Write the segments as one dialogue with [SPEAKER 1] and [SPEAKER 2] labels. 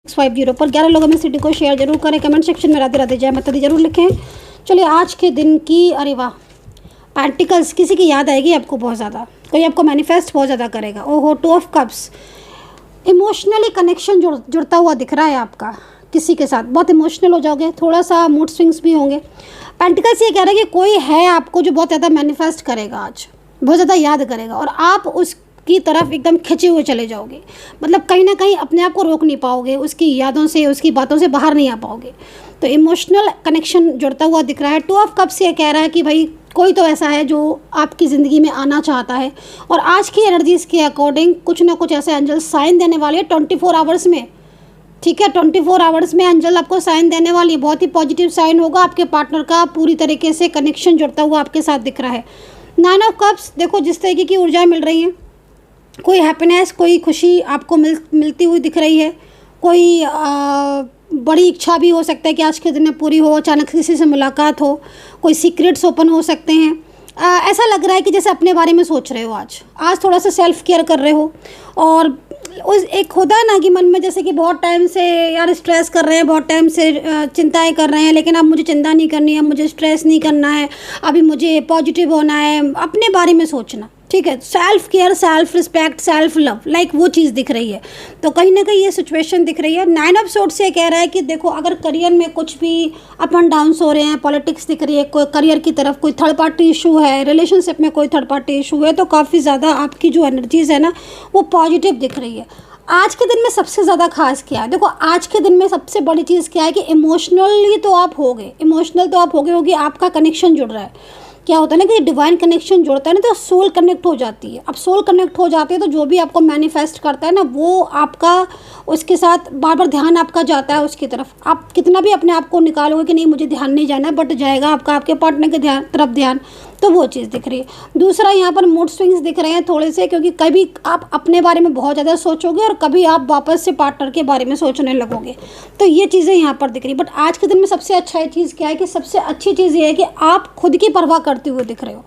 [SPEAKER 1] 650 पर 11 लोगों में इस वीडियो को शेयर जरूर करें। कमेंट सेक्शन में राधे राधे जय माता दी जरूर लिखें। चलिए आज के दिन की, अरे वाह, पेंटिकल्स, किसी की याद आएगी आपको बहुत ज़्यादा, कोई आपको मैनिफेस्ट बहुत ज़्यादा करेगा। ओहो, 2 ऑफ कप्स, इमोशनली कनेक्शन जुड़ता हुआ दिख रहा है आपका किसी के साथ, बहुत इमोशनल हो जाओगे, थोड़ा सा मूड स्विंग्स भी होंगे। पेंटिकल्स ये कह रहा है कि कोई है आपको जो बहुत ज़्यादा मैनिफेस्ट करेगा, आज बहुत ज़्यादा याद करेगा और आप उसकी तरफ एकदम खिंचे हुए चले जाओगे। मतलब कहीं ना कहीं अपने आप को रोक नहीं पाओगे, उसकी यादों से, उसकी बातों से बाहर नहीं आ पाओगे। तो इमोशनल कनेक्शन जुड़ता हुआ दिख रहा है। 2 ऑफ कप्स ये कह रहा है कि भाई कोई तो ऐसा है जो आपकी ज़िंदगी में आना चाहता है और आज की एनर्जीज़ के अकॉर्डिंग कुछ ना कुछ ऐसे एंजल साइन देने वाले हैं 24 आवर्स में। ठीक है, 24 आवर्स में एंजल आपको साइन देने वाली है। बहुत ही पॉजिटिव साइन होगा, आपके पार्टनर का पूरी तरीके से कनेक्शन जुड़ता हुआ आपके साथ दिख रहा है। 9 ऑफ कप्स, देखो जिस तरीके की ऊर्जा मिल रही है, कोई हैप्पीनेस, कोई खुशी आपको मिलती हुई दिख रही है। कोई बड़ी इच्छा भी हो सकता है कि आज के दिन में पूरी हो, अचानक किसी से मुलाकात हो, कोई सीक्रेट्स ओपन हो सकते हैं। ऐसा लग रहा है कि जैसे अपने बारे में सोच रहे हो, आज थोड़ा सा सेल्फ केयर कर रहे हो। और उस एक होता है ना कि मन में जैसे कि बहुत टाइम से यार स्ट्रेस कर रहे हैं, बहुत टाइम से चिंताएं कर रहे हैं, लेकिन अब मुझे चिंता नहीं करनी है, मुझे स्ट्रेस नहीं करना है, अभी मुझे पॉजिटिव होना है, अपने बारे में सोचना। ठीक है, self care, self respect, self love, like वो चीज़ दिख रही है। तो कहीं ना कहीं ये सिचुएशन दिख रही है। 9 ऑफ सोर्ट्स से कह रहा है कि देखो अगर करियर में कुछ भी अप एंड डाउन्स हो रहे हैं, पॉलिटिक्स दिख रही है, कोई करियर की तरफ कोई थर्ड पार्टी इशू है, रिलेशनशिप में कोई थर्ड पार्टी इशू है, तो काफ़ी ज़्यादा आपकी जो एनर्जीज़ है ना वो पॉजिटिव दिख रही है। आज के दिन में सबसे ज़्यादा खास क्या है, देखो आज के दिन में सबसे बड़ी चीज़ क्या है कि इमोशनली तो आप हो गए, इमोशनल तो आप हो गए होगी, आपका कनेक्शन जुड़ रहा है। क्या होता है ना कि डिवाइन कनेक्शन जुड़ता है ना, तो सोल कनेक्ट हो जाती है। अब सोल कनेक्ट हो जाती है तो जो भी आपको मैनिफेस्ट करता है ना, वो आपका उसके साथ बार बार ध्यान आपका जाता है उसकी तरफ। आप कितना भी अपने आप को निकालोगे कि नहीं मुझे ध्यान नहीं जाना है, बट जाएगा आपका आपके पार्टनर के तरफ ध्यान, तो वो चीज़ दिख रही है। दूसरा यहाँ पर मूड स्विंग्स दिख रहे हैं थोड़े से, क्योंकि कभी आप अपने बारे में बहुत ज़्यादा सोचोगे और कभी आप वापस से पार्टनर के बारे में सोचने लगोगे, तो ये चीज़ें यहाँ पर दिख रही। बट आज के दिन में सबसे अच्छा चीज़ क्या है कि सबसे अच्छी चीज़ ये है कि आप खुद की परवाह करते हुए दिख रहे हो।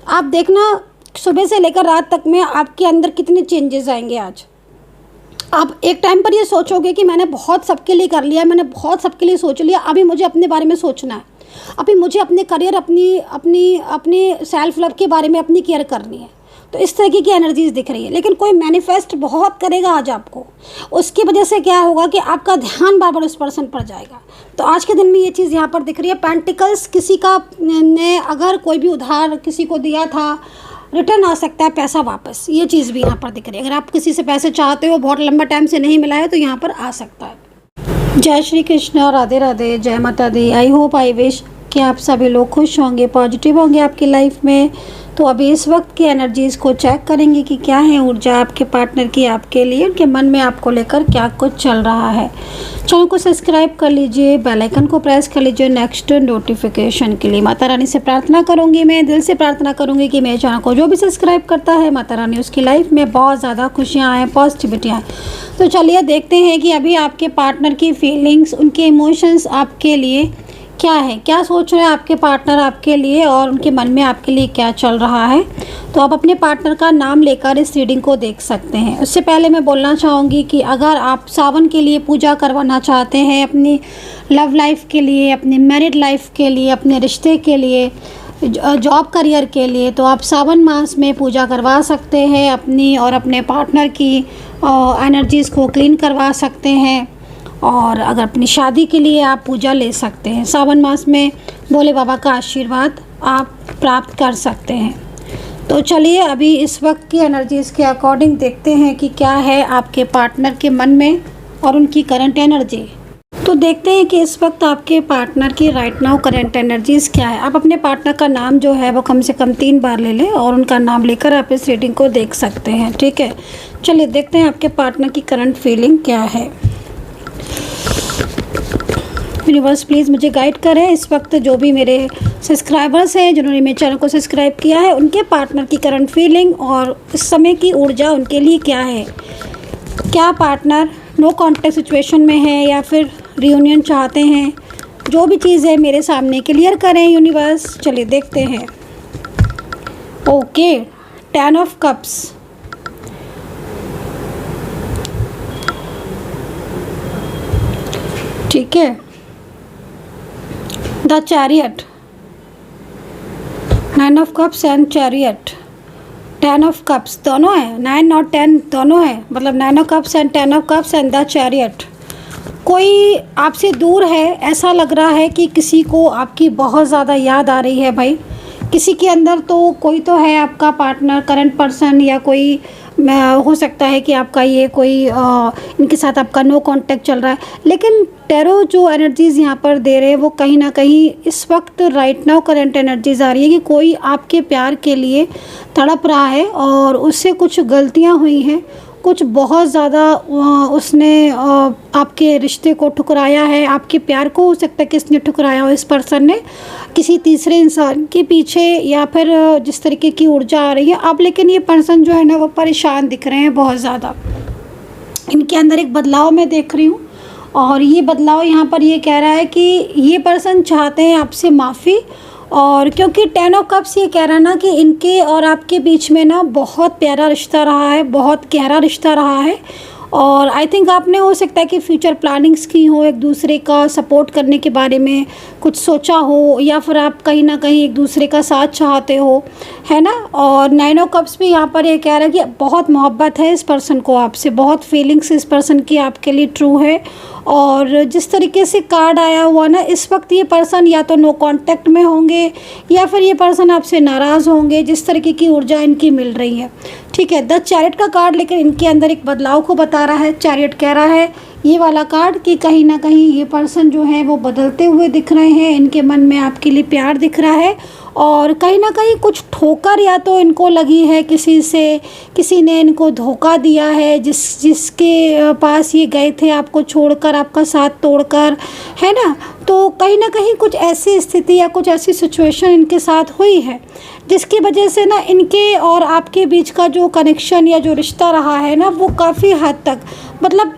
[SPEAKER 1] आप देखना सुबह से लेकर रात तक में आपके अंदर कितने चेंजेस आएंगे। आज आप एक टाइम पर ये सोचोगे कि मैंने बहुत सबके लिए कर लिया, मैंने बहुत सबके लिए सोच लिया, अभी मुझे अपने बारे में सोचना है, अभी मुझे अपने करियर, अपनी सेल्फ लव के बारे में अपनी केयर करनी है। तो इस तरीके की एनर्जीज दिख रही है। लेकिन कोई मैनिफेस्ट बहुत करेगा आज आपको, उसकी वजह से क्या होगा कि आपका ध्यान बार बार उस पर्सन पर जाएगा। तो आज के दिन में ये चीज़ यहाँ पर दिख रही है। पेंटिकल्स, किसी का ने अगर कोई भी उधार किसी को दिया था, रिटर्न आ सकता है पैसा वापस, ये चीज़ भी यहाँ पर दिख रही है। अगर आप किसी से पैसे चाहते हो, बहुत लंबा टाइम से नहीं मिला है, तो यहाँ पर आ सकता है। जय श्री कृष्ण, राधे राधे, जय माता दी। आई होप, आई विश कि आप सभी लोग खुश होंगे, पॉजिटिव होंगे आपकी लाइफ में। तो अभी इस वक्त की एनर्जीज़ को चेक करेंगे कि क्या है ऊर्जा आपके पार्टनर की आपके लिए, उनके मन में आपको लेकर क्या कुछ चल रहा है। चैनल को सब्सक्राइब कर लीजिए, बेल आइकन को प्रेस कर लीजिए नेक्स्ट नोटिफिकेशन के लिए। माता रानी से प्रार्थना करूँगी, मैं दिल से प्रार्थना करूँगी कि मेरे चैनल को जो भी सब्सक्राइब करता है, माता रानी उसकी लाइफ में बहुत ज़्यादा खुशियाँ आएँ, पॉजिटिविटी आए। तो चलिए देखते हैं कि अभी आपके पार्टनर की फीलिंग्स, उनके इमोशंस आपके लिए क्या है, क्या सोच रहे हैं आपके पार्टनर आपके लिए और उनके मन में आपके लिए क्या चल रहा है। तो आप अपने पार्टनर का नाम लेकर इस रीडिंग को देख सकते हैं। उससे पहले मैं बोलना चाहूँगी कि अगर आप सावन के लिए पूजा करवाना चाहते हैं, अपनी लव लाइफ के लिए, अपनी मैरिड लाइफ के लिए, अपने रिश्ते के लिए, जॉब करियर के लिए, तो आप सावन मास में पूजा करवा सकते हैं। अपनी और अपने पार्टनर की एनर्जीज़ को क्लीन करवा सकते हैं। और अगर अपनी शादी के लिए आप पूजा ले सकते हैं। सावन मास में भोले बाबा का आशीर्वाद आप प्राप्त कर सकते हैं। तो चलिए अभी इस वक्त की एनर्जीज़ के अकॉर्डिंग देखते हैं कि क्या है आपके पार्टनर के मन में और उनकी करंट एनर्जी। तो देखते हैं कि इस वक्त आपके पार्टनर की राइट नाउ करंट एनर्जीज़ क्या है। आप अपने पार्टनर का नाम जो है वो कम से कम 3 बार ले लें और उनका नाम लेकर आप इस रीडिंग को देख सकते हैं। ठीक है, चलिए देखते हैं आपके पार्टनर की करंट फीलिंग क्या है। यूनिवर्स प्लीज़ मुझे गाइड करें। इस वक्त जो भी मेरे सब्सक्राइबर्स हैं जिन्होंने मेरे चैनल को सब्सक्राइब किया है, उनके पार्टनर की करंट फीलिंग और इस समय की ऊर्जा उनके लिए क्या है। क्या पार्टनर नो कॉन्टैक्ट सिचुएशन में है या फिर रियूनियन चाहते हैं, जो भी चीज़ है मेरे सामने क्लियर करें यूनिवर्स। चलिए देखते हैं। ओके, 10 ऑफ कप्स, ठीक है। The chariot, 9 of cups and chariot, 10 of cups दोनों है, 9 और 10 दोनों है, मतलब 9 of cups and 10 of cups and the chariot. कोई आपसे दूर है, ऐसा लग रहा है कि किसी को आपकी बहुत ज़्यादा याद आ रही है भाई। किसी के अंदर तो कोई तो है आपका पार्टनर, करंट पर्सन, या कोई हो सकता है कि आपका ये कोई इनके साथ आपका नो कांटेक्ट चल रहा है। लेकिन टैरो जो एनर्जीज़ यहाँ पर दे रहे हैं वो कहीं ना कहीं इस वक्त राइट नाउ करंट एनर्जीज़ आ रही है कि कोई आपके प्यार के लिए तड़प रहा है और उससे कुछ गलतियाँ हुई हैं, कुछ बहुत ज़्यादा उसने आपके रिश्ते को ठुकराया है, आपके प्यार को हो सकता है किसने ठुकराया हो, इस पर्सन ने किसी तीसरे इंसान के पीछे, या फिर जिस तरीके की ऊर्जा आ रही है अब। लेकिन ये पर्सन जो है ना वो परेशान दिख रहे हैं बहुत ज़्यादा। इनके अंदर एक बदलाव मैं देख रही हूँ, और ये बदलाव यहाँ पर ये कह रहा है कि ये पर्सन चाहते हैं आपसे माफ़ी। और क्योंकि 10 ऑफ कप्स ये कह रहा है ना कि इनके और आपके बीच में ना बहुत प्यारा रिश्ता रहा है, बहुत गहरा रिश्ता रहा है। और आई थिंक आपने हो सकता है कि फ्यूचर प्लानिंग्स की हो, एक दूसरे का सपोर्ट करने के बारे में कुछ सोचा हो, या फिर आप कहीं ना कहीं एक दूसरे का साथ चाहते हो, है ना। और 9 ऑफ कप्स भी यहाँ पर ये कह रहा है कि बहुत मोहब्बत है इस पर्सन को आपसे, बहुत फीलिंग्स इस पर्सन की आपके लिए ट्रू है। और जिस तरीके से कार्ड आया हुआ ना, इस वक्त ये पर्सन या तो नो कांटेक्ट में होंगे या फिर ये पर्सन आपसे नाराज़ होंगे, जिस तरीके की ऊर्जा इनकी मिल रही है। ठीक है, द चैरियट का कार्ड लेकिन इनके अंदर एक बदलाव को बता रहा है। चैरियट कह रहा है ये वाला कार्ड कि कहीं ना कहीं ये पर्सन जो है वो बदलते हुए दिख रहे हैं, इनके मन में आपके लिए प्यार दिख रहा है। और कहीं ना कहीं कुछ ठोकर या तो इनको लगी है किसी से, किसी ने इनको धोखा दिया है, जिसके पास ये गए थे आपको छोड़कर, आपका साथ तोड़कर, है ना। तो कहीं ना कहीं कुछ ऐसी स्थिति या कुछ ऐसी सिचुएशन इनके साथ हुई है जिसकी वजह से ना इनके और आपके बीच का जो कनेक्शन या जो रिश्ता रहा है ना वो काफ़ी हद तक मतलब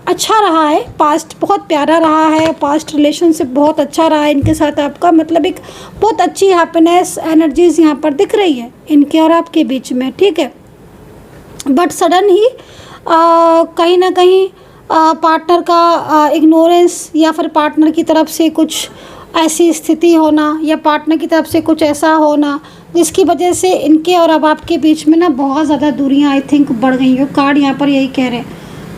[SPEAKER 1] अच्छा रहा है। पास्ट बहुत प्यारा रहा है, पास्ट रिलेशनशिप बहुत अच्छा रहा है इनके साथ आपका, मतलब एक बहुत अच्छी हैप्पीनेस एनर्जीज यहाँ पर दिख रही है इनके और आपके बीच में। ठीक है, बट सडन ही कहीं ना कहीं पार्टनर का इग्नोरेंस या फिर पार्टनर की तरफ से कुछ ऐसी स्थिति होना या पार्टनर की तरफ से कुछ ऐसा होना जिसकी वजह से इनके और अब आपके बीच में ना बहुत ज़्यादा दूरियां आई थिंक बढ़ गई हो। कार्ड यहाँ पर यही कह रहे हैं।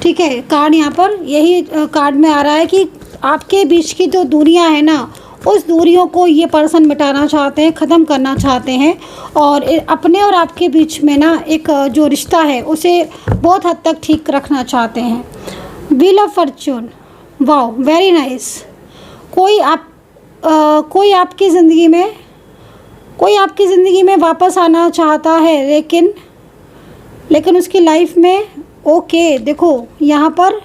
[SPEAKER 1] ठीक है, कार्ड यहाँ पर यही कार्ड में आ रहा है कि आपके बीच की जो दूरियां हैं ना उस दूरियों को ये पर्सन मिटाना चाहते हैं, ख़त्म करना चाहते हैं, और अपने और आपके बीच में ना एक जो रिश्ता है उसे बहुत हद तक ठीक रखना चाहते हैं। Wheel of Fortune, wow very nice. कोई आपकी ज़िंदगी में वापस आना चाहता है, लेकिन उसकी लाइफ में ओके देखो यहाँ पर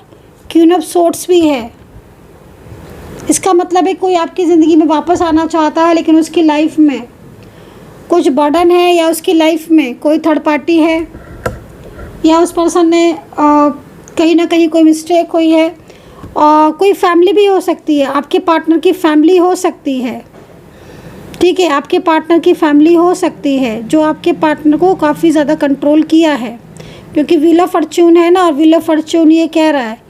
[SPEAKER 1] क्वीन ऑफ सोर्ड्स भी है। इसका मतलब है कोई आपकी ज़िंदगी में वापस आना चाहता है लेकिन उसकी लाइफ में कुछ बर्डन है, या उसकी लाइफ में कोई थर्ड पार्टी है, या उस पर्सन ने कहीं ना कहीं कोई मिस्टेक हुई है। कोई फैमिली भी हो सकती है, आपके पार्टनर की फैमिली हो सकती है। ठीक है, आपके पार्टनर की फैमिली हो सकती है जो आपके पार्टनर को काफ़ी ज़्यादा कंट्रोल किया है, क्योंकि व्हील ऑफ फॉर्च्यून है ना, और व्हील ऑफ फॉर्च्यून ये कह रहा है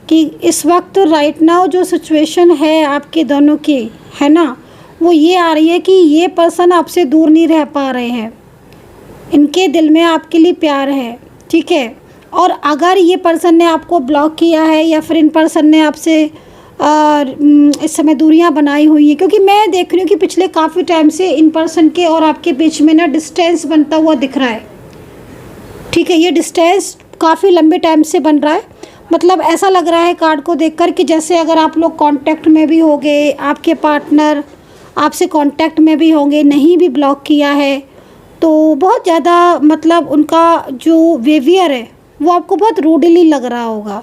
[SPEAKER 1] कि इस वक्त राइट नाउ जो सिचुएशन है आपके दोनों की, है ना, वो ये आ रही है कि ये पर्सन आपसे दूर नहीं रह पा रहे हैं, इनके दिल में आपके लिए प्यार है। ठीक है, और अगर ये पर्सन ने आपको ब्लॉक किया है या फिर इन पर्सन ने आपसे इस समय दूरियां बनाई हुई हैं, क्योंकि मैं देख रही हूँ कि पिछले काफ़ी टाइम से इन पर्सन के और आपके बीच में ना डिस्टेंस बनता हुआ दिख रहा है। ठीक है, ये डिस्टेंस काफ़ी लंबे टाइम से बन रहा है, मतलब ऐसा लग रहा है कार्ड को देखकर कि जैसे अगर आप लोग कांटेक्ट में भी होंगे, आपके पार्टनर आपसे कांटेक्ट में भी होंगे, नहीं भी ब्लॉक किया है, तो बहुत ज़्यादा मतलब उनका जो बिहेवियर है वो आपको बहुत रूडली लग रहा होगा।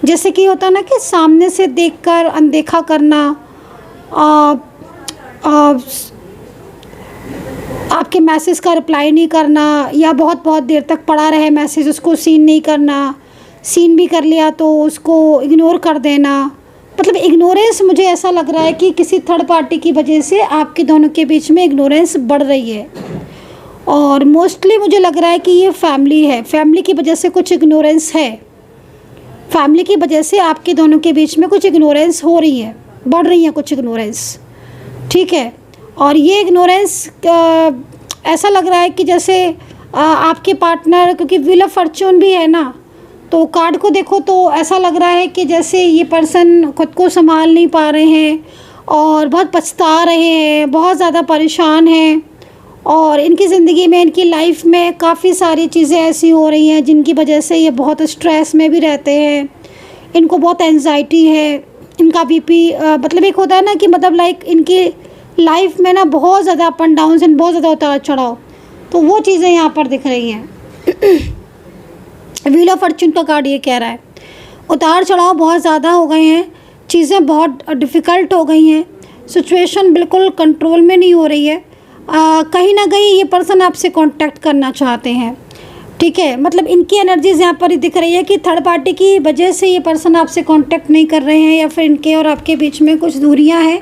[SPEAKER 1] जैसे कि होता ना कि सामने से देखकर अनदेखा करना, आपके मैसेज का रिप्लाई नहीं करना, या बहुत बहुत देर तक पड़ा रहे मैसेज उसको सीन नहीं करना, सीन भी कर लिया तो उसको इग्नोर कर देना। मतलब इग्नोरेंस मुझे ऐसा लग रहा है कि किसी थर्ड पार्टी की वजह से आपके दोनों के बीच में इग्नोरेंस बढ़ रही है, और मोस्टली मुझे लग रहा है कि ये फैमिली है, फैमिली की वजह से कुछ इग्नोरेंस है, फैमिली की वजह से आपके दोनों के बीच में कुछ इग्नोरेंस हो रही है, बढ़ रही है कुछ इग्नोरेंस, ठीक है। और ये इग्नोरेंस ऐसा लग रहा है कि जैसे आपके पार्टनर, क्योंकि व्हील ऑफ फॉर्च्यून भी है ना, तो कार्ड को देखो तो ऐसा लग रहा है कि जैसे ये पर्सन खुद को संभाल नहीं पा रहे हैं और बहुत पछता रहे हैं, बहुत ज़्यादा परेशान हैं, और इनकी ज़िंदगी में, इनकी लाइफ में काफ़ी सारी चीज़ें ऐसी हो रही हैं जिनकी वजह से ये बहुत स्ट्रेस में भी रहते हैं। इनको बहुत एंजाइटी है, इनका बीपी मतलब एक होता है ना कि मतलब लाइक इनकी लाइफ में ना बहुत ज़्यादा अप एंड डाउन एंड बहुत ज़्यादा उतार चढ़ाव, तो वो चीज़ें यहाँ पर दिख रही हैं। व्हील ऑफ फॉर्च्यून का कार्ड ये कह रहा है उतार चढ़ाव बहुत ज़्यादा हो गए हैं, चीज़ें बहुत डिफ़िकल्ट हो गई हैं, सिचुएशन बिल्कुल कंट्रोल में नहीं हो रही है। कहीं ना कहीं ये पर्सन आपसे कांटेक्ट करना चाहते हैं, ठीक है। मतलब इनकी एनर्जीज़ यहाँ पर ही दिख रही है कि थर्ड पार्टी की वजह से ये पर्सन आपसे कांटेक्ट नहीं कर रहे हैं, या फिर इनके और आपके बीच में कुछ दूरियाँ हैं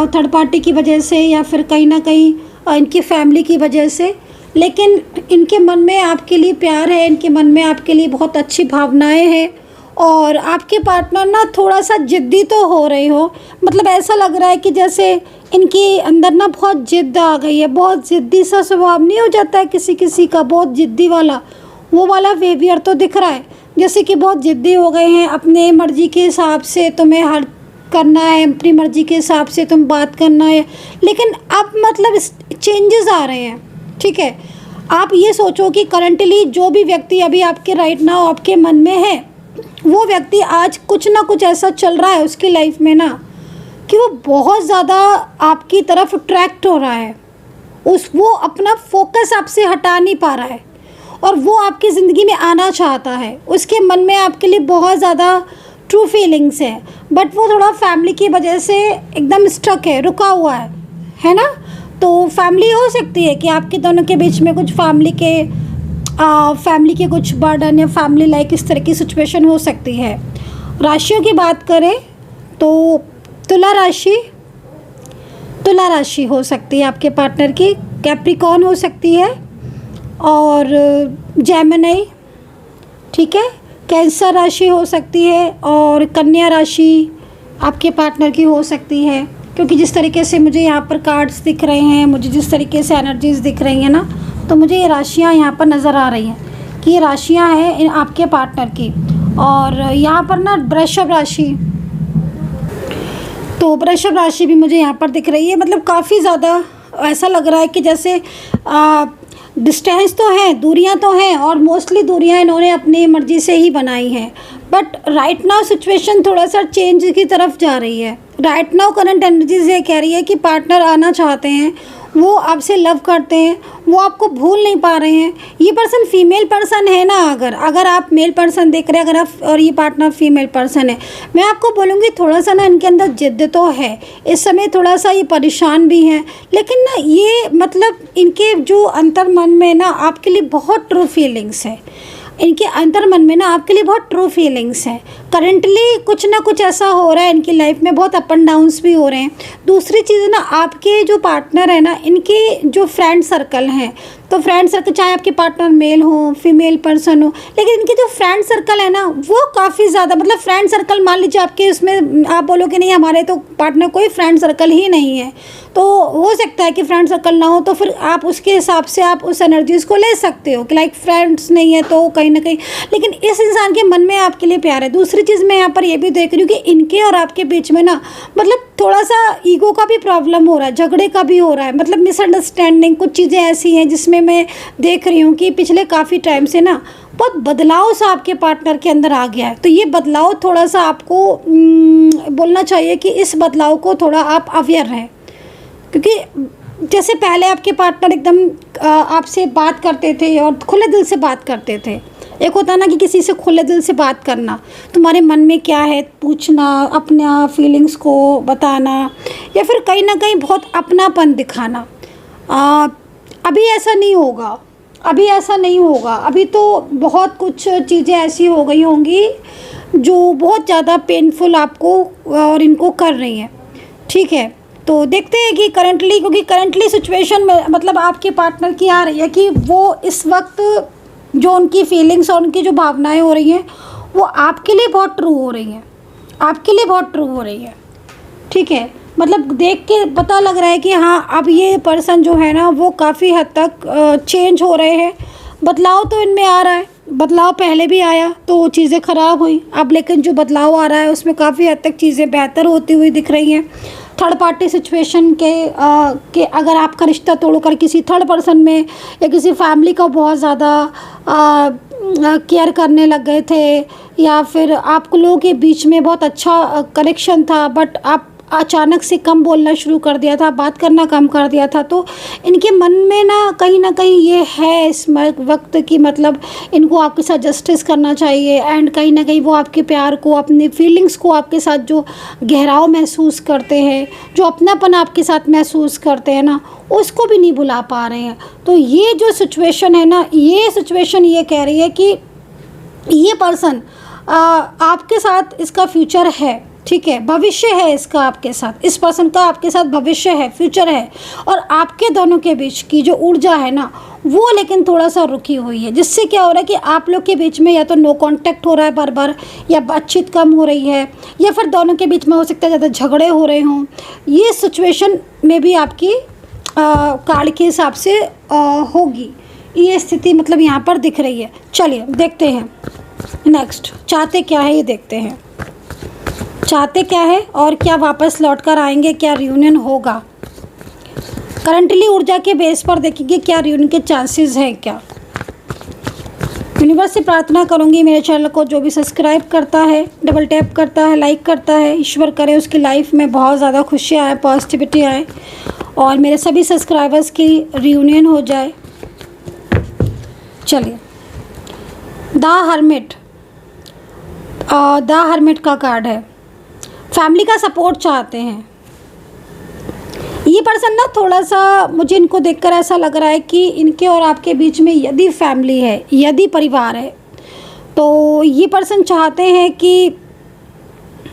[SPEAKER 1] थर्ड पार्टी की वजह से, या फिर कहीं ना कहीं इनकी फैमिली की वजह से। लेकिन इनके मन में आपके लिए प्यार है, इनके मन में आपके लिए बहुत अच्छी भावनाएं हैं, और आपके पार्टनर ना थोड़ा सा ज़िद्दी तो हो रहे हो। मतलब ऐसा लग रहा है कि जैसे इनके अंदर ना बहुत ज़िद्द आ गई है, बहुत ज़िद्दी सा स्वभाव नहीं हो जाता है किसी किसी का, बहुत ज़िद्दी वाला, वो वाला बिहेवियर तो दिख रहा है। जैसे कि बहुत ज़िद्दी हो गए हैं, अपने मर्ज़ी के हिसाब से तुम्हें हर करना है, अपनी मर्ज़ी के हिसाब से तुम बात करना है। लेकिन अब मतलब चेंजेस आ रहे हैं, ठीक है। आप ये सोचो कि करंटली जो भी व्यक्ति अभी आपके राइट नाउ आपके मन में है, वो व्यक्ति आज कुछ ना कुछ ऐसा चल रहा है उसकी लाइफ में ना कि वो बहुत ज़्यादा आपकी तरफ अट्रैक्ट हो रहा है, वो अपना फोकस आपसे हटा नहीं पा रहा है, और वो आपकी ज़िंदगी में आना चाहता है। उसके मन में आपके लिए बहुत ज़्यादा ट्रू फीलिंग्स है, बट वो थोड़ा फैमिली की वजह से एकदम स्टक है, रुका हुआ है ना। तो फैमिली हो सकती है कि आपके दोनों के बीच में कुछ फैमिली के कुछ बर्डन या फैमिली लाइक इस तरह की सिचुएशन हो सकती है। राशियों की बात करें तो तुला राशि हो सकती है आपके पार्टनर की, कैप्रिकॉर्न हो सकती है, और जेमिनी, ठीक है, कैंसर राशि हो सकती है, और कन्या राशि आपके पार्टनर की हो सकती है। क्योंकि जिस तरीके से मुझे यहाँ पर कार्ड्स दिख रहे हैं, मुझे जिस तरीके से एनर्जीज़ दिख रही हैं ना, तो मुझे ये राशियाँ यहाँ पर नज़र आ रही हैं कि ये राशियाँ हैं आपके पार्टनर की। और यहाँ पर ना वृषभ राशि भी मुझे यहाँ पर दिख रही है। मतलब काफ़ी ज़्यादा ऐसा लग रहा है कि जैसे डिस्टेंस तो है, दूरियां तो हैं, और मोस्टली दूरियां इन्होंने अपनी मर्ज़ी से ही बनाई हैं, बट राइट नाउ सिचुएशन थोड़ा सा चेंज की तरफ जा रही है। राइट नाउ करंट एनर्जीज ये कह रही है कि पार्टनर आना चाहते हैं, वो आपसे लव करते हैं, वो आपको भूल नहीं पा रहे हैं। ये पर्सन फीमेल पर्सन है ना, अगर आप मेल पर्सन देख रहे हैं, अगर आप और ये पार्टनर फीमेल पर्सन है, मैं आपको बोलूँगी थोड़ा सा ना इनके अंदर जिद्द तो है, इस समय थोड़ा सा ये परेशान भी हैं, लेकिन ना ये मतलब इनके जो अंतर मन में ना आपके लिए बहुत ट्रू फीलिंग्स है। इनके अंतर मन में ना आपके लिए बहुत ट्रू फीलिंग्स हैं। करंटली कुछ ना कुछ ऐसा हो रहा है इनकी लाइफ में, बहुत अप एंड डाउन्स भी हो रहे हैं। दूसरी चीज़ ना, आपके जो पार्टनर है ना, इनके जो फ्रेंड सर्कल हैं, तो फ्रेंड सर्कल चाहे आपके पार्टनर मेल हो फीमेल पर्सन हो, लेकिन इनके जो फ्रेंड सर्कल है ना वो काफ़ी ज़्यादा, मतलब फ्रेंड सर्कल मान लीजिए आपके उसमें आप बोलोगे नहीं हमारे तो पार्टनर कोई फ्रेंड सर्कल ही नहीं है, तो हो सकता है कि फ्रेंड सर्कल ना हो, तो फिर आप उसके हिसाब से आप उस एनर्जीज़ को ले सकते हो कि लाइक फ्रेंड्स नहीं है तो कहीं ना कहीं, लेकिन इस इंसान के मन में आपके लिए प्यार है। दूसरी चीज़ मैं यहाँ पर ये भी देख रही हूँ कि इनके और आपके बीच में ना मतलब थोड़ा सा ईगो का भी प्रॉब्लम हो रहा है, झगड़े का भी हो रहा है, मतलब मिसअंडरस्टैंडिंग, कुछ चीज़ें ऐसी हैं जिसमें मैं देख रही हूँ कि पिछले काफ़ी टाइम से ना बहुत बदलाव सा आपके पार्टनर के अंदर आ गया है। तो ये बदलाव थोड़ा सा आपको बोलना चाहिए कि इस बदलाव को थोड़ा आप अवेयर रहें, क्योंकि जैसे पहले आपके पार्टनर एकदम आपसे बात करते थे और खुले दिल से बात करते थे। एक होता है ना कि किसी से खुले दिल से बात करना, तुम्हारे मन में क्या है पूछना, अपना फीलिंग्स को बताना, या फिर कहीं ना कहीं बहुत अपनापन दिखाना। अभी ऐसा नहीं होगा, अभी तो बहुत कुछ चीज़ें ऐसी हो गई होंगी जो बहुत ज़्यादा पेनफुल आपको और इनको कर रही हैं, ठीक है। तो देखते हैं कि क्योंकि करंटली सिचुएशन में मतलब आपके पार्टनर की आ रही है कि वो इस वक्त जो उनकी फीलिंग्स और उनकी जो भावनाएं हो रही हैं वो आपके लिए बहुत ट्रू हो रही है, आपके लिए बहुत ट्रू हो रही है, ठीक है। मतलब देख के पता लग रहा है कि हाँ अब ये पर्सन जो है ना वो काफ़ी हद तक चेंज हो रहे हैं, बदलाव तो इनमें आ रहा है। बदलाव पहले भी आया तो चीज़ें ख़राब हुई, अब लेकिन जो बदलाव आ रहा है उसमें काफ़ी हद तक चीज़ें बेहतर होती हुई दिख रही हैं। थर्ड पार्टी सिचुएशन के अगर आपका रिश्ता तोड़कर किसी थर्ड पर्सन में या किसी फैमिली का बहुत ज़्यादा केयर करने लग गए थे, या फिर आप लोगों के बीच में बहुत अच्छा कनेक्शन था बट आप अचानक से कम बोलना शुरू कर दिया था, बात करना कम कर दिया था, तो इनके मन में ना कहीं ये है इस वक्त कि मतलब इनको आपके साथ जस्टिस करना चाहिए। एंड कहीं ना कहीं वो आपके प्यार को, अपनी फीलिंग्स को, आपके साथ जो गहराव महसूस करते हैं, जो अपनापन आपके साथ महसूस करते हैं ना, उसको भी नहीं भुला पा रहे हैं। तो ये जो सिचुएशन है ना, ये सिचुएशन ये कह रही है कि ये पर्सन आपके साथ इसका फ्यूचर है, ठीक है, भविष्य है इसका आपके साथ, इस पर्सन का आपके साथ भविष्य है, फ्यूचर है। और आपके दोनों के बीच की जो ऊर्जा है ना वो लेकिन थोड़ा सा रुकी हुई है, जिससे क्या हो रहा है कि आप लोग के बीच में या तो नो कांटेक्ट हो रहा है बार बार, या बातचीत कम हो रही है, या फिर दोनों के बीच में हो सकता है ज़्यादा झगड़े हो रहे हों। ये सिचुएशन में भी आपकी कार्ड के हिसाब से होगी, ये स्थिति मतलब यहाँ पर दिख रही है। चलिए देखते हैं नेक्स्ट चाहते क्या है, ये देखते हैं चाहते क्या है और क्या वापस लौट कर आएंगे, क्या रियूनियन होगा। करंटली ऊर्जा के बेस पर देखेंगे क्या रियूनियन के चांसेस हैं क्या। यूनिवर्स से प्रार्थना करूंगी मेरे चैनल को जो भी सब्सक्राइब करता है, डबल टैप करता है, लाइक करता है, ईश्वर करे उसकी लाइफ में बहुत ज़्यादा खुशियाँ आए, पॉजिटिविटी आए और मेरे सभी सब्सक्राइबर्स की रियूनियन हो जाए। चलिए द हर्मिट का कार्ड है। फैमिली का सपोर्ट चाहते हैं ये पर्सन ना, थोड़ा सा मुझे इनको देखकर ऐसा लग रहा है कि इनके और आपके बीच में यदि फैमिली है, यदि परिवार है, तो ये पर्सन चाहते हैं कि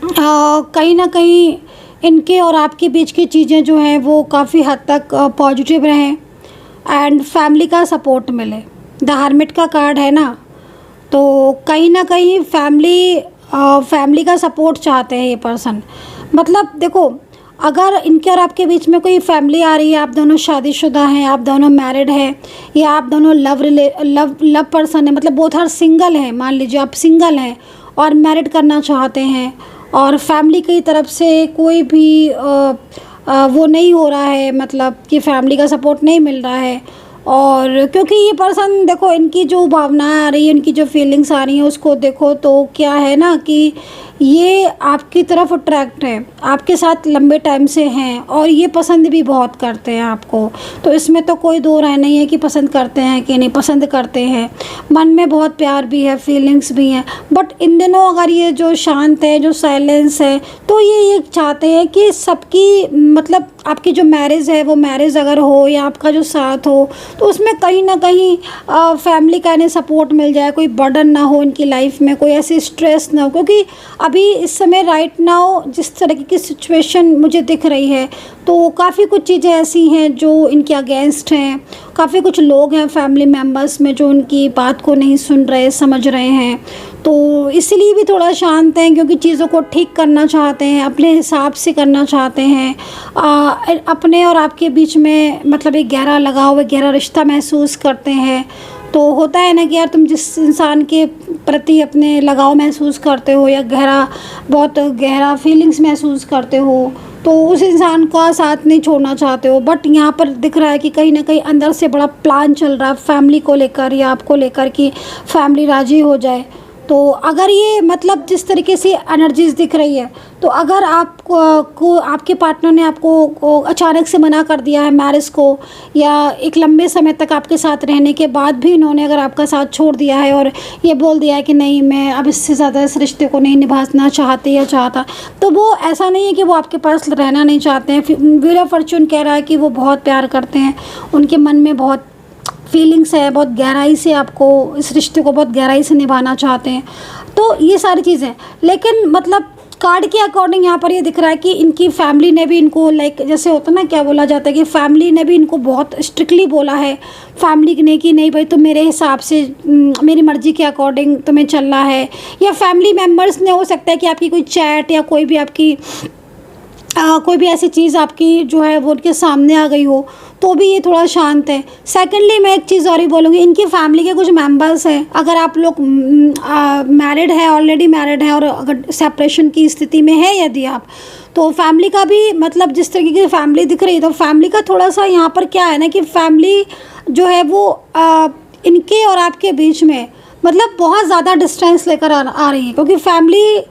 [SPEAKER 1] कहीं ना कहीं इनके और आपके बीच की चीज़ें जो हैं वो काफ़ी हद तक पॉजिटिव रहें एंड फैमिली का सपोर्ट मिले। द हर्मिट का कार्ड है ना, तो कहीं ना कहीं फैमिली का सपोर्ट चाहते हैं ये पर्सन। मतलब देखो, अगर इनके और आपके बीच में कोई फैमिली आ रही है, आप दोनों शादीशुदा हैं, आप दोनों मैरिड हैं, या आप दोनों लव पर्सन है, मतलब बोथ आर सिंगल हैं, मान लीजिए आप सिंगल हैं और मैरिड करना चाहते हैं और फैमिली की तरफ से कोई भी वो नहीं हो रहा है, मतलब कि फैमिली का सपोर्ट नहीं मिल रहा है। और क्योंकि ये पर्सन देखो, इनकी जो भावनाएं आ रही है, इनकी जो फीलिंग्स आ रही हैं उसको देखो तो क्या है ना कि ये आपकी तरफ अट्रैक्ट है, आपके साथ लंबे टाइम से हैं और ये पसंद भी बहुत करते हैं आपको। तो इसमें तो कोई दो राय नहीं है कि पसंद करते हैं कि नहीं पसंद करते हैं, मन में बहुत प्यार भी है, फीलिंग्स भी हैं। बट इन दिनों अगर ये जो शांत है, जो साइलेंस है, तो ये चाहते हैं कि सबकी मतलब आपकी जो मैरिज है वो मैरिज अगर हो या आपका जो साथ हो तो उसमें कहीं ना कहीं फैमिली का इन्हें सपोर्ट मिल जाए, कोई बर्डन ना हो इनकी लाइफ में, कोई ऐसी स्ट्रेस ना हो। क्योंकि अभी इस समय राइट नाउ जिस तरह की सिचुएशन मुझे दिख रही है तो काफ़ी कुछ चीज़ें ऐसी हैं जो इनके अगेंस्ट हैं, काफ़ी कुछ लोग हैं फैमिली मेम्बर्स में जो उनकी बात को नहीं सुन रहे, समझ रहे हैं। तो इसलिए भी थोड़ा शांत हैं क्योंकि चीज़ों को ठीक करना चाहते हैं, अपने हिसाब से करना चाहते हैं। अपने और आपके बीच में मतलब एक गहरा लगाव, एक गहरा रिश्ता महसूस करते हैं। तो होता है ना कि यार तुम जिस इंसान के प्रति अपने लगाव महसूस करते हो या बहुत गहरा फीलिंग्स महसूस करते हो तो उस इंसान का साथ नहीं छोड़ना चाहते हो। बट यहाँ पर दिख रहा है कि कहीं ना कहीं अंदर से बड़ा प्लान चल रहा है फैमिली को लेकर या आपको लेकर कि फैमिली राज़ी हो जाए। तो अगर ये मतलब जिस तरीके से एनर्जीज दिख रही है तो अगर आपको आपके पार्टनर ने आपको अचानक से मना कर दिया है मैरिज को, या एक लंबे समय तक आपके साथ रहने के बाद भी इन्होंने अगर आपका साथ छोड़ दिया है और ये बोल दिया है कि नहीं मैं अब इससे ज़्यादा इस रिश्ते को नहीं निभाना चाहती या चाहता, तो वो ऐसा नहीं है कि वो आपके पास रहना नहीं चाहते हैं। व्हील ऑफ फॉर्च्यून कह रहा है कि वो बहुत प्यार करते हैं, उनके मन में बहुत फीलिंग्स है, बहुत गहराई से आपको इस रिश्ते को बहुत गहराई से निभाना चाहते हैं। तो ये सारी चीज़ें, लेकिन मतलब कार्ड के अकॉर्डिंग यहाँ पर ये दिख रहा है कि इनकी फैमिली ने भी इनको लाइक जैसे होता है ना, क्या बोला जाता है कि फैमिली ने भी इनको बहुत स्ट्रिक्टली बोला है, फैमिली ने कि नहीं भाई तुम मेरे हिसाब से मेरी मर्ज़ी के अकॉर्डिंग तुम्हें चलना है, या फैमिली मेम्बर्स ने हो सकता है कि आपकी कोई चैट या कोई भी आपकी कोई भी ऐसी चीज़ आपकी जो है वो उनके सामने आ गई हो, तो भी ये थोड़ा शांत है। सेकेंडली मैं एक चीज़ और ही बोलूँगी, इनकी फैमिली के कुछ मेंबर्स हैं, अगर आप लोग मैरिड है, ऑलरेडी मैरिड है और अगर सेपरेशन की स्थिति में है यदि आप, तो फैमिली का भी मतलब जिस तरीके की फैमिली दिख रही है, तो फैमिली का थोड़ा सा यहाँ पर क्या है ना कि फैमिली जो है वो इनके और आपके बीच में मतलब बहुत ज़्यादा डिस्टेंस लेकर आ रही है, क्योंकि फैमिली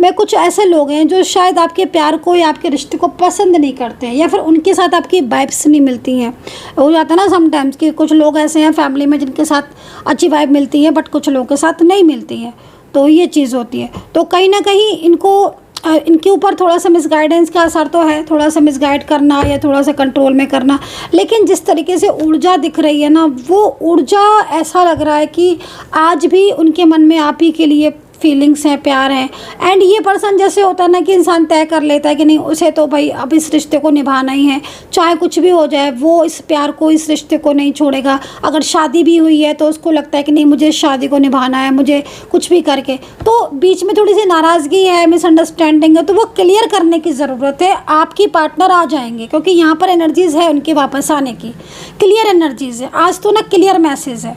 [SPEAKER 1] में कुछ ऐसे लोग हैं जो शायद आपके प्यार को या आपके रिश्ते को पसंद नहीं करते हैं, या फिर उनके साथ आपकी वाइब्स नहीं मिलती हैं। हो जाता है ना समटाइम्स कि कुछ लोग ऐसे हैं फैमिली में जिनके साथ अच्छी वाइब मिलती है बट कुछ लोगों के साथ नहीं मिलती है, तो ये चीज़ होती है। तो कहीं ना कहीं इनके ऊपर थोड़ा सा मिसगाइडेंस का असर तो है, थोड़ा सा मिसगाइड करना या थोड़ा सा कंट्रोल में करना, लेकिन जिस तरीके से ऊर्जा दिख रही है ना, वो ऊर्जा ऐसा लग रहा है कि आज भी उनके मन में आप ही के लिए फीलिंग्स हैं, प्यार है। एंड ये पर्सन जैसे होता है ना कि इंसान तय कर लेता है कि नहीं उसे तो भाई अब इस रिश्ते को निभाना ही है, चाहे कुछ भी हो जाए वो इस प्यार को, इस रिश्ते को नहीं छोड़ेगा। अगर शादी भी हुई है तो उसको लगता है कि नहीं मुझे इस शादी को निभाना है, मुझे कुछ भी करके। तो बीच में थोड़ी सी नाराज़गी है, मिसअंडरस्टैंडिंग है, तो वो क्लियर करने की ज़रूरत है। आपकी पार्टनर आ जाएंगे क्योंकि यहाँ पर एनर्जीज़ है उनके वापस आने की, क्लियर एनर्जीज़ है। आज तो ना क्लियर मैसेज है,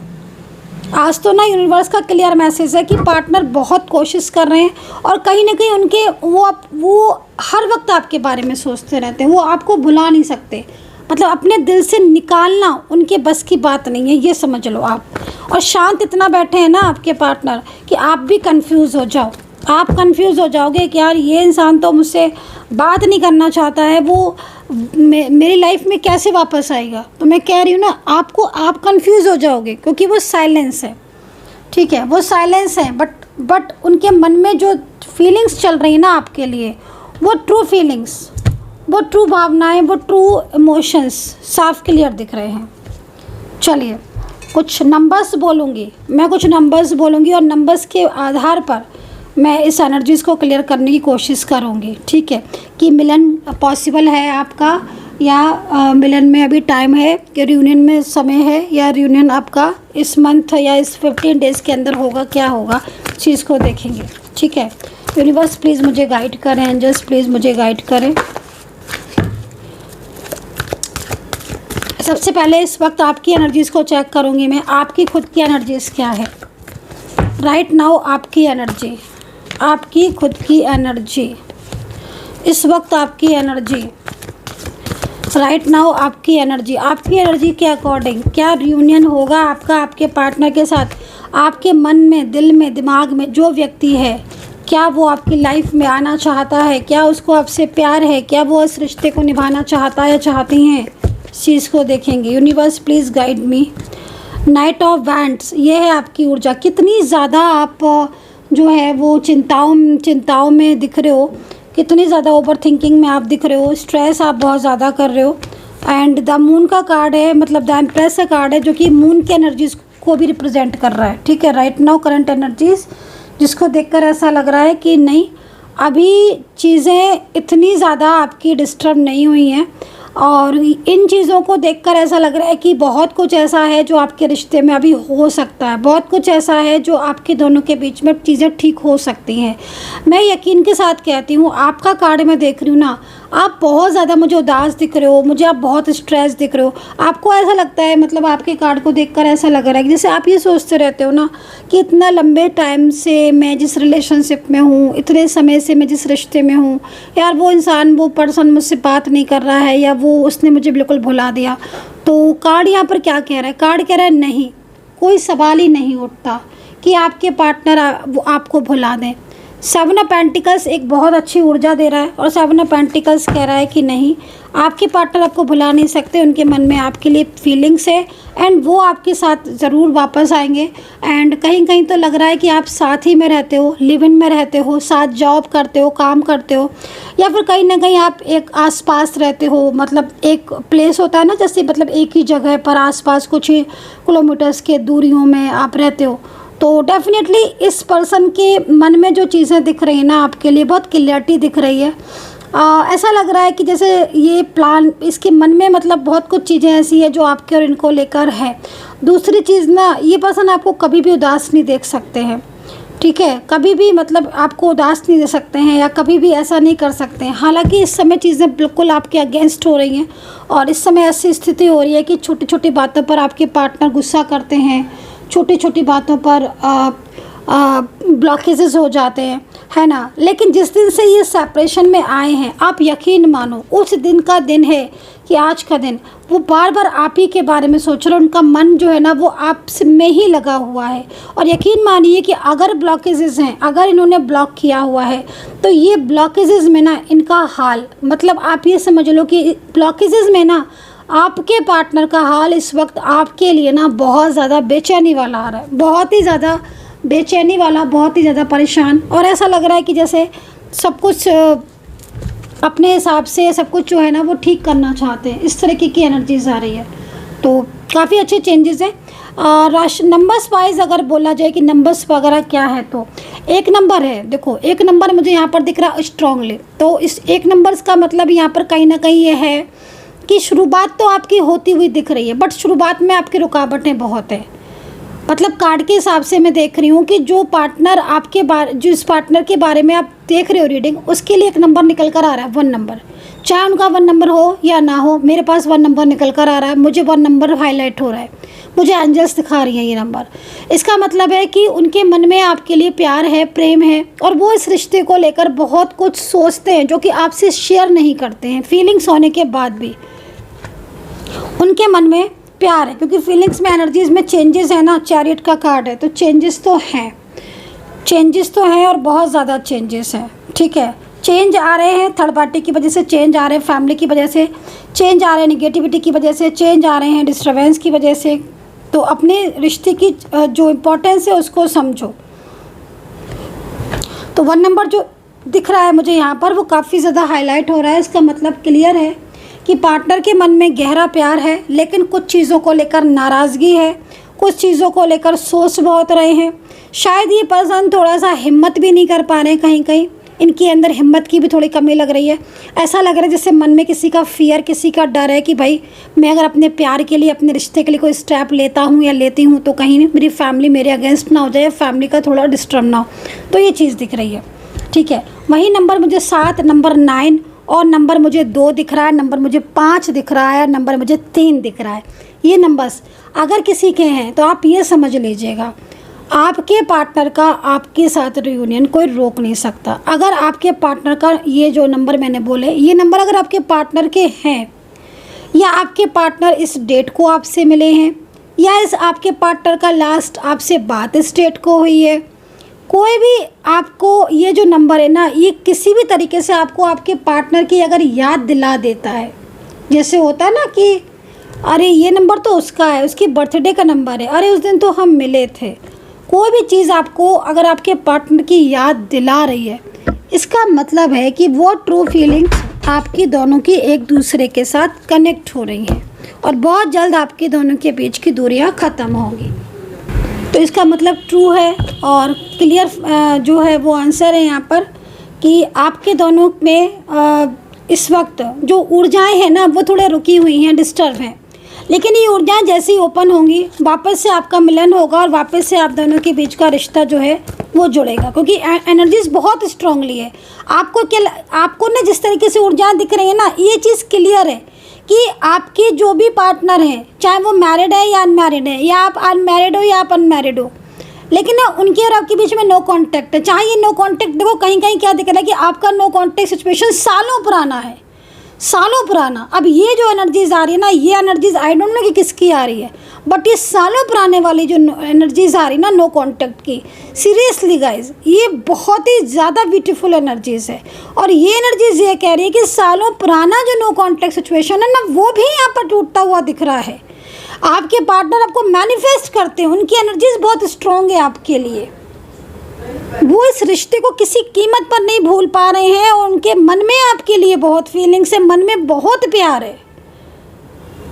[SPEAKER 1] आज तो ना यूनिवर्स का क्लियर मैसेज है कि पार्टनर बहुत कोशिश कर रहे हैं और कहीं ना कहीं उनके वो हर वक्त आपके बारे में सोचते रहते हैं, वो आपको भुला नहीं सकते। मतलब अपने दिल से निकालना उनके बस की बात नहीं है, ये समझ लो आप। और शांत इतना बैठे हैं ना आपके पार्टनर कि आप भी कंफ्यूज हो जाओ, आप कंफ्यूज हो जाओगे कि यार ये इंसान तो मुझसे बात नहीं करना चाहता है, वो मेरी लाइफ में कैसे वापस आएगा। तो मैं कह रही हूँ ना आप कंफ्यूज हो जाओगे क्योंकि वो साइलेंस है, ठीक है, वो साइलेंस है, बट उनके मन में जो फीलिंग्स चल रही है ना आपके लिए, वो ट्रू फीलिंग्स, वो ट्रू भावनाएं, वो ट्रू इमोशंस साफ क्लियर दिख रहे हैं। चलिए कुछ नंबर्स बोलूँगी मैं, कुछ नंबर्स बोलूँगी और नंबर्स के आधार पर मैं इस एनर्जीज़ को क्लियर करने की कोशिश करूँगी, ठीक है, कि मिलन पॉसिबल है आपका या मिलन में अभी टाइम है, कि रियूनियन में समय है, या रियूनियन आपका इस मंथ या इस 15 डेज़ के अंदर होगा, क्या होगा, चीज़ को देखेंगे, ठीक है। यूनिवर्स प्लीज़ मुझे गाइड करें, एंजल्स प्लीज़ मुझे गाइड करें। सबसे पहले इस वक्त आपकी एनर्जीज़ को चेक करूँगी मैं, आपकी खुद की एनर्जीज़ क्या है राइट नाउ। आपकी एनर्जी, आपकी खुद की एनर्जी इस वक्त, आपकी एनर्जी राइट नाउ, आपकी एनर्जी के अकॉर्डिंग क्या रियूनियन होगा आपका आपके पार्टनर के साथ। आपके मन में, दिल में, दिमाग में जो व्यक्ति है, क्या वो आपकी लाइफ में आना चाहता है, क्या उसको आपसे प्यार है, क्या वो इस रिश्ते को निभाना चाहता है या चाहती हैं, इस चीज़ को देखेंगे। Universe please guide me. Night of wands, ये है आपकी ऊर्जा, कितनी ज़्यादा आप जो है वो चिंताओं में दिख रहे हो, कितनी ज़्यादा ओवर थिंकिंग में आप दिख रहे हो, स्ट्रेस आप बहुत ज़्यादा कर रहे हो। एंड द मून का कार्ड है, मतलब द एम्प्रेस का कार्ड है जो कि मून की एनर्जीज़ को भी रिप्रेजेंट कर रहा है, ठीक है। राइट नाउ करंट एनर्जीज़, जिसको देखकर ऐसा लग रहा है कि नहीं अभी चीज़ें इतनी ज़्यादा आपकी डिस्टर्ब नहीं हुई हैं, और इन चीज़ों को देखकर ऐसा लग रहा है कि बहुत कुछ ऐसा है जो आपके रिश्ते में अभी हो सकता है, बहुत कुछ ऐसा है जो आपके दोनों के बीच में चीज़ें ठीक हो सकती हैं। मैं यकीन के साथ कहती हूँ, आपका कार्ड मैं देख रही हूँ ना, आप बहुत ज़्यादा मुझे उदास दिख रहे हो, मुझे आप बहुत स्ट्रेस दिख रहे हो। आपको ऐसा लगता है, मतलब आपके कार्ड को देखकर ऐसा लग रहा है कि जैसे आप ये सोचते रहते हो ना कि इतना लंबे टाइम से मैं जिस रिलेशनशिप में हूँ, इतने समय से मैं जिस रिश्ते में हूँ, यार वो इंसान, वो पर्सन मुझसे बात नहीं कर रहा है, या वो उसने मुझे बिल्कुल भुला दिया। तो कार्ड यहाँ पर क्या कह रहा है, कार्ड कह रहा है नहीं, कोई सवाल ही नहीं उठता कि आपके पार्टनर वो आपको भुला दें। 7 ऑफ पेंटिकल्स एक बहुत अच्छी ऊर्जा दे रहा है, और 7 ऑफ पेंटिकल्स कह रहा है कि नहीं, आपके पार्टनर आपको भुला नहीं सकते, उनके मन में आपके लिए फीलिंग्स है, एंड वो आपके साथ ज़रूर वापस आएंगे। एंड कहीं कहीं तो लग रहा है कि आप साथ ही में रहते हो, लिव इन में रहते हो, साथ जॉब करते हो, काम करते हो, या फिर कहीं ना कहीं आप एक आसपास रहते हो, मतलब एक प्लेस होता है ना, जैसे मतलब एक ही जगह पर आसपास कुछ ही किलोमीटर्स के दूरियों में आप रहते हो। तो डेफिनेटली इस पर्सन के मन में जो चीज़ें दिख रही हैं ना आपके लिए, बहुत क्लियरिटी दिख रही है। ऐसा लग रहा है कि जैसे ये प्लान इसके मन में, मतलब बहुत कुछ चीज़ें ऐसी है जो आपके और इनको लेकर है। दूसरी चीज़ ना, ये पर्सन आपको कभी भी उदास नहीं देख सकते हैं, ठीक है, कभी भी मतलब आपको उदास नहीं दे सकते हैं या कभी भी ऐसा नहीं कर सकते हैं। हालांकि इस समय चीज़ें बिल्कुल आपके अगेंस्ट हो रही हैं और इस समय ऐसी स्थिति हो रही है कि छोटी छोटी बातों पर आपके पार्टनर गुस्सा करते हैं, छोटी छोटी बातों पर ब्लॉकेजेस हो जाते हैं, है ना। लेकिन जिस दिन से ये सेपरेशन में आए हैं, आप यकीन मानो उस दिन का दिन है कि आज का दिन वो बार बार आप ही के बारे में सोच रहे हैं। उनका मन जो है ना वो आप में ही लगा हुआ है। और यकीन मानिए कि अगर ब्लॉकेजेस हैं, अगर इन्होंने ब्लॉक किया हुआ है, तो ये ब्लॉकेजेस में ना इनका हाल, मतलब आप ये समझ लो कि ब्लॉकेजेस में ना आपके पार्टनर का हाल इस वक्त आपके लिए ना बहुत ज़्यादा बेचैनी वाला आ रहा है, बहुत ही ज़्यादा बेचैनी वाला, बहुत ही ज़्यादा परेशान। और ऐसा लग रहा है कि जैसे सब कुछ अपने हिसाब से सब कुछ जो है ना वो ठीक करना चाहते हैं, इस तरीके की एनर्जीज आ रही है। तो काफ़ी अच्छे चेंजेस हैं। नंबर्स वाइज अगर बोला जाए कि नंबर्स वगैरह क्या है, तो एक नंबर है, देखो एक नंबर मुझे यहाँ पर दिख रहा है स्ट्रांगली। तो इस एक नंबर्स का मतलब यहाँ पर कहीं ना कहीं ये है कि शुरुआत तो आपकी होती हुई दिख रही है, बट शुरुआत में आपकी रुकावटें बहुत है। मतलब कार्ड के हिसाब से मैं देख रही हूँ कि जो पार्टनर आपके बारे, जिस पार्टनर के बारे में आप देख रहे हो रीडिंग, उसके लिए एक नंबर निकल कर आ रहा है, 1 नंबर। चाहे उनका 1 नंबर हो या ना हो, मेरे पास 1 नंबर निकल कर आ रहा है, मुझे 1 नंबर हाईलाइट हो रहा है, मुझे एंजल्स दिखा रही हैं ये नंबर। इसका मतलब है कि उनके मन में आपके लिए प्यार है, प्रेम है, और वो इस रिश्ते को लेकर बहुत कुछ सोचते हैं जो कि आपसे शेयर नहीं करते हैं। फीलिंग्स होने के बाद भी उनके मन में प्यार है, क्योंकि फीलिंग्स में एनर्जीज में चेंजेस है ना, चैरियट का कार्ड है, तो चेंजेस तो हैं, चेंजेस तो हैं और बहुत ज़्यादा चेंजेस हैं, ठीक है। चेंज आ रहे हैं, थर्ड पार्टी की वजह से चेंज आ रहे हैं, फैमिली की वजह से चेंज आ रहे हैं, निगेटिविटी की वजह से चेंज आ रहे हैं, डिस्टर्बेंस की वजह से। तो अपने रिश्ते की जो इम्पोर्टेंस है उसको समझो। तो 1 नंबर जो दिख रहा है मुझे यहाँ पर वो काफ़ी ज़्यादा हाईलाइट हो रहा है। इसका मतलब क्लियर है कि पार्टनर के मन में गहरा प्यार है, लेकिन कुछ चीज़ों को लेकर नाराज़गी है, कुछ चीज़ों को लेकर सोच बहुत रहे हैं। शायद ये पर्सन थोड़ा सा हिम्मत भी नहीं कर पा रहे हैं, कहीं कहीं इनके अंदर हिम्मत की भी थोड़ी कमी लग रही है। ऐसा लग रहा है जैसे मन में किसी का फियर, किसी का डर है कि भाई मैं अगर अपने प्यार के लिए, अपने रिश्ते के लिए कोई स्टेप लेता हूँ या लेती हूँ तो कहीं मेरी फैमिली मेरे अगेंस्ट ना हो जाए, फैमिली का थोड़ा डिस्टर्ब ना हो। तो ये चीज़ दिख रही है, ठीक है। वही नंबर मुझे 7, नंबर 9 और नंबर मुझे 2 दिख रहा है, नंबर मुझे 5 दिख रहा है, नंबर मुझे 3 दिख रहा है। ये नंबर्स अगर किसी के हैं तो आप ये समझ लीजिएगा, आपके पार्टनर का आपके साथ रियूनियन कोई रोक नहीं सकता। अगर आपके पार्टनर का ये जो नंबर मैंने बोले, ये नंबर अगर आपके पार्टनर के हैं, या आपके पार्टनर इस डेट को आपसे मिले हैं, या इस आपके पार्टनर का लास्ट आपसे बात इस डेट को हुई है, कोई भी आपको ये जो नंबर है ना, ये किसी भी तरीके से आपको आपके पार्टनर की अगर याद दिला देता है, जैसे होता है ना कि अरे ये नंबर तो उसका है, उसकी बर्थडे का नंबर है, अरे उस दिन तो हम मिले थे, कोई भी चीज़ आपको अगर आपके पार्टनर की याद दिला रही है, इसका मतलब है कि वो ट्रू फीलिंग्स आपकी दोनों की एक दूसरे के साथ कनेक्ट हो रही हैं और बहुत जल्द आपके दोनों के बीच की दूरियां ख़त्म होंगी। तो इसका मतलब ट्रू है और क्लियर जो है वो आंसर है यहाँ पर कि आपके दोनों में इस वक्त जो ऊर्जाएं हैं ना वो थोड़े रुकी हुई हैं, डिस्टर्ब हैं। लेकिन ये ऊर्जाएं जैसे ही ओपन होंगी, वापस से आपका मिलन होगा और वापस से आप दोनों के बीच का रिश्ता जो है वो जुड़ेगा, क्योंकि एनर्जीज बहुत स्ट्रांगली है। आपको ना जिस तरीके से ऊर्जाएं दिख रही है ना, ये चीज़ क्लियर है कि आपके जो भी पार्टनर हैं, चाहे वो मैरिड है या अनमैरिड है, या आप अनमैरिड हो या आप अनमैरिड हो, लेकिन ना उनके और आपके बीच में नो कांटेक्ट है। चाहे ये नो कांटेक्ट, देखो कहीं कहीं क्या दिख रहा है कि आपका नो कांटेक्ट सिचुएशन सालों पुराना है, सालों पुराना। अब ये जो एनर्जीज आ रही है ना, ये एनर्जीज आई डोंट नो कि किसकी आ रही है, बट ये सालों पुराने वाली जो एनर्जीज आ रही है ना नो कांटेक्ट की, सीरियसली गाइज ये बहुत ही ज़्यादा ब्यूटीफुल एनर्जीज है। और ये एनर्जीज ये कह रही है कि सालों पुराना जो नो कांटेक्ट सिचुएशन है ना, वो भी यहाँ पर टूटता हुआ दिख रहा है। आपके पार्टनर आपको मैनिफेस्ट करते हैं, उनकी एनर्जीज बहुत स्ट्रॉन्ग है आपके लिए, वो इस रिश्ते को किसी कीमत पर नहीं भूल पा रहे हैं और उनके मन में आपके लिए बहुत फीलिंग्स है, मन में बहुत प्यार है।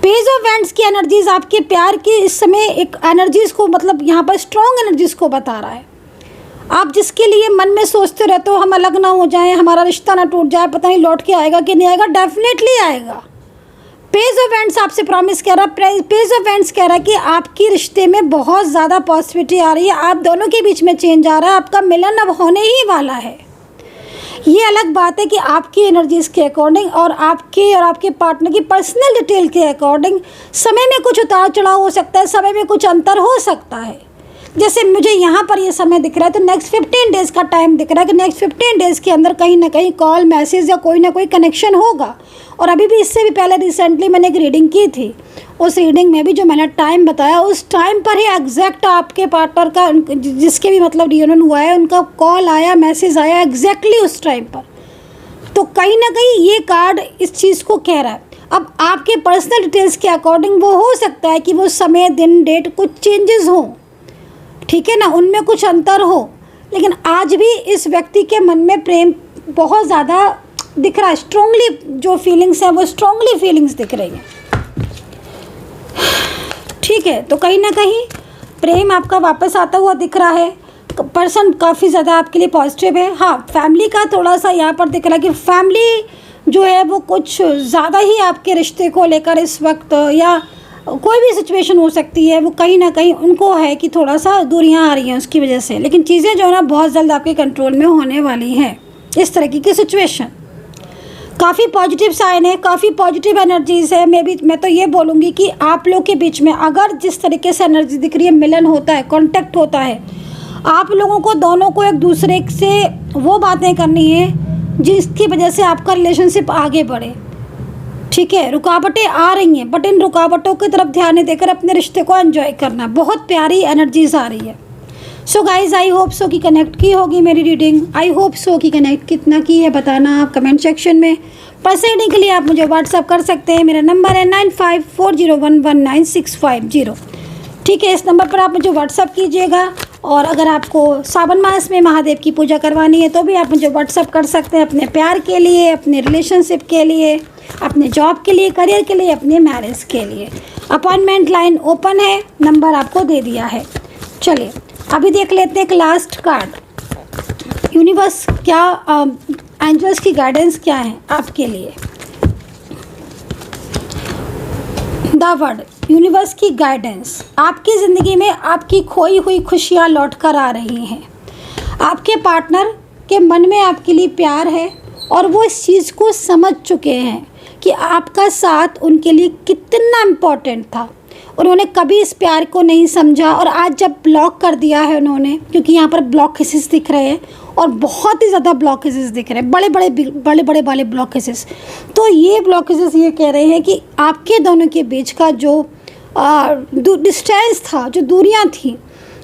[SPEAKER 1] पेज ऑफ वैंड्स की एनर्जीज आपके प्यार की इस समय एक एनर्जीज को, मतलब यहाँ पर स्ट्रॉन्ग एनर्जीज को बता रहा है। आप जिसके लिए मन में सोचते रहते हो हम अलग ना हो जाएं, हमारा रिश्ता ना टूट जाए, पता नहीं लौट के आएगा कि नहीं आएगा, डेफिनेटली आएगा। पेज ऑफ वैंड्स आपसे प्रॉमिस कह रहा है, पेज ऑफ वैंड्स कह रहा है कि आपकी रिश्ते में बहुत ज़्यादा पॉजिटिविटी आ रही है, आप दोनों के बीच में चेंज आ रहा है, आपका मिलन अब होने ही वाला है। ये अलग बात है कि आपकी एनर्जीज के अकॉर्डिंग और आपके पार्टनर की पर्सनल डिटेल के अकॉर्डिंग समय में कुछ उतार चढ़ाव हो सकता है, समय में कुछ अंतर हो सकता है। जैसे मुझे यहाँ पर ये समय दिख रहा है तो नेक्स्ट 15 डेज़ का टाइम दिख रहा है कि नेक्स्ट 15 डेज़ के अंदर कहीं ना कहीं कॉल, मैसेज या कोई ना कोई कनेक्शन होगा। और अभी भी इससे भी पहले रिसेंटली मैंने एक रीडिंग की थी, उस रीडिंग में भी जो मैंने टाइम बताया उस टाइम पर ही एग्जैक्ट आपके पार्टनर का, जिसके भी मतलब रियूनियन हुआ है, उनका कॉल आया, मैसेज आया एग्जैक्टली उस टाइम पर। तो कहीं ना कहीं ये कार्ड इस चीज़ को कह रहा है। अब आपके पर्सनल डिटेल्स के अकॉर्डिंग वो हो सकता है कि वो समय, दिन, डेट कुछ चेंजेस हों, ठीक है ना, उनमें कुछ अंतर हो, लेकिन आज भी इस व्यक्ति के मन में प्रेम बहुत ज़्यादा दिख रहा है। स्ट्रांगली जो फीलिंग्स हैं वो स्ट्रांगली फीलिंग्स दिख रही हैं, ठीक है। तो कहीं ना कहीं प्रेम आपका वापस आता हुआ दिख रहा है। पर्सन काफ़ी ज़्यादा आपके लिए पॉजिटिव है। हाँ, फैमिली का थोड़ा सा यहाँ पर दिख रहा है कि फैमिली जो है वो कुछ ज़्यादा ही आपके रिश्ते को लेकर इस वक्त, या कोई भी सिचुएशन हो सकती है, वो कहीं ना कहीं उनको है कि थोड़ा सा दूरियां आ रही हैं उसकी वजह से, लेकिन चीज़ें जो है ना बहुत जल्द आपके कंट्रोल में होने वाली हैं। इस तरह की सिचुएशन काफ़ी पॉजिटिव साइन है, काफ़ी पॉजिटिव एनर्जीज है। मैं तो ये बोलूँगी कि आप लोग के बीच में अगर जिस तरीके से एनर्जी दिख रही है, मिलन होता है, कॉन्टैक्ट होता है, आप लोगों को दोनों को एक दूसरे से वो बातें करनी है जिसकी वजह से आपका रिलेशनशिप आगे बढ़े, ठीक है। रुकावटें आ रही हैं बट इन रुकावटों की तरफ ध्यान नहीं देकर अपने रिश्ते को एंजॉय करना, बहुत प्यारी एनर्जीज आ रही है। So guys, I hope so कि कनेक्ट की होगी मेरी रीडिंग। आई होप सो कि कनेक्ट कितना की है बताना आप कमेंट सेक्शन में। पर्सनल रीडिंग के लिए आप मुझे व्हाट्सअप कर सकते हैं, मेरा नंबर है 9540119650, ठीक है। इस नंबर पर आप मुझे व्हाट्सअप कीजिएगा। और अगर आपको सावन मास में महादेव की पूजा करवानी है तो भी आप मुझे व्हाट्सअप कर सकते हैं, अपने प्यार के लिए, अपने रिलेशनशिप के लिए, अपने जॉब के लिए, करियर के लिए, अपने मैरिज के लिए। अपॉइंटमेंट लाइन ओपन है, नंबर आपको दे दिया है। चलिए अभी देख लेते हैं एक लास्ट कार्ड। यूनिवर्स क्या, एंजल्स की गाइडेंस क्या है आपके लिए। द वर्ड यूनिवर्स की गाइडेंस, आपकी ज़िंदगी में आपकी खोई हुई खुशियाँ लौट कर आ रही हैं। आपके पार्टनर के मन में आपके लिए प्यार है और वो इस चीज़ को समझ चुके हैं कि आपका साथ उनके लिए कितना इम्पोर्टेंट था। उन्होंने कभी इस प्यार को नहीं समझा और आज जब ब्लॉक कर दिया है उन्होंने, क्योंकि यहाँ पर ब्लॉकेसेस दिख रहे हैं और बहुत ही ज़्यादा ब्लॉकेसेस दिख रहे हैं, बड़े बड़े वाले ब्लॉकेसेस। तो ये ब्लॉकेसेस ये कह रहे हैं कि आपके दोनों के बीच का जो डिस्टेंस था, जो दूरियाँ थी,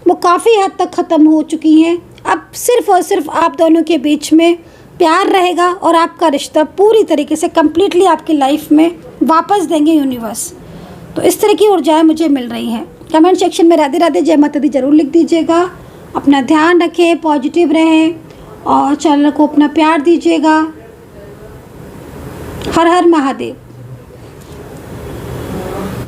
[SPEAKER 1] वो काफ़ी हद तक ख़त्म हो चुकी हैं। अब सिर्फ़ और सिर्फ आप दोनों के बीच में प्यार रहेगा और आपका रिश्ता पूरी तरीके से कम्प्लीटली आपकी लाइफ में वापस देंगे यूनिवर्स। तो इस तरह की ऊर्जाएं मुझे मिल रही हैं। कमेंट सेक्शन में राधे राधे जय माता दी ज़रूर लिख दीजिएगा। अपना ध्यान रखें, पॉजिटिव रहें और चैनल को अपना प्यार दीजिएगा। हर हर महादेव।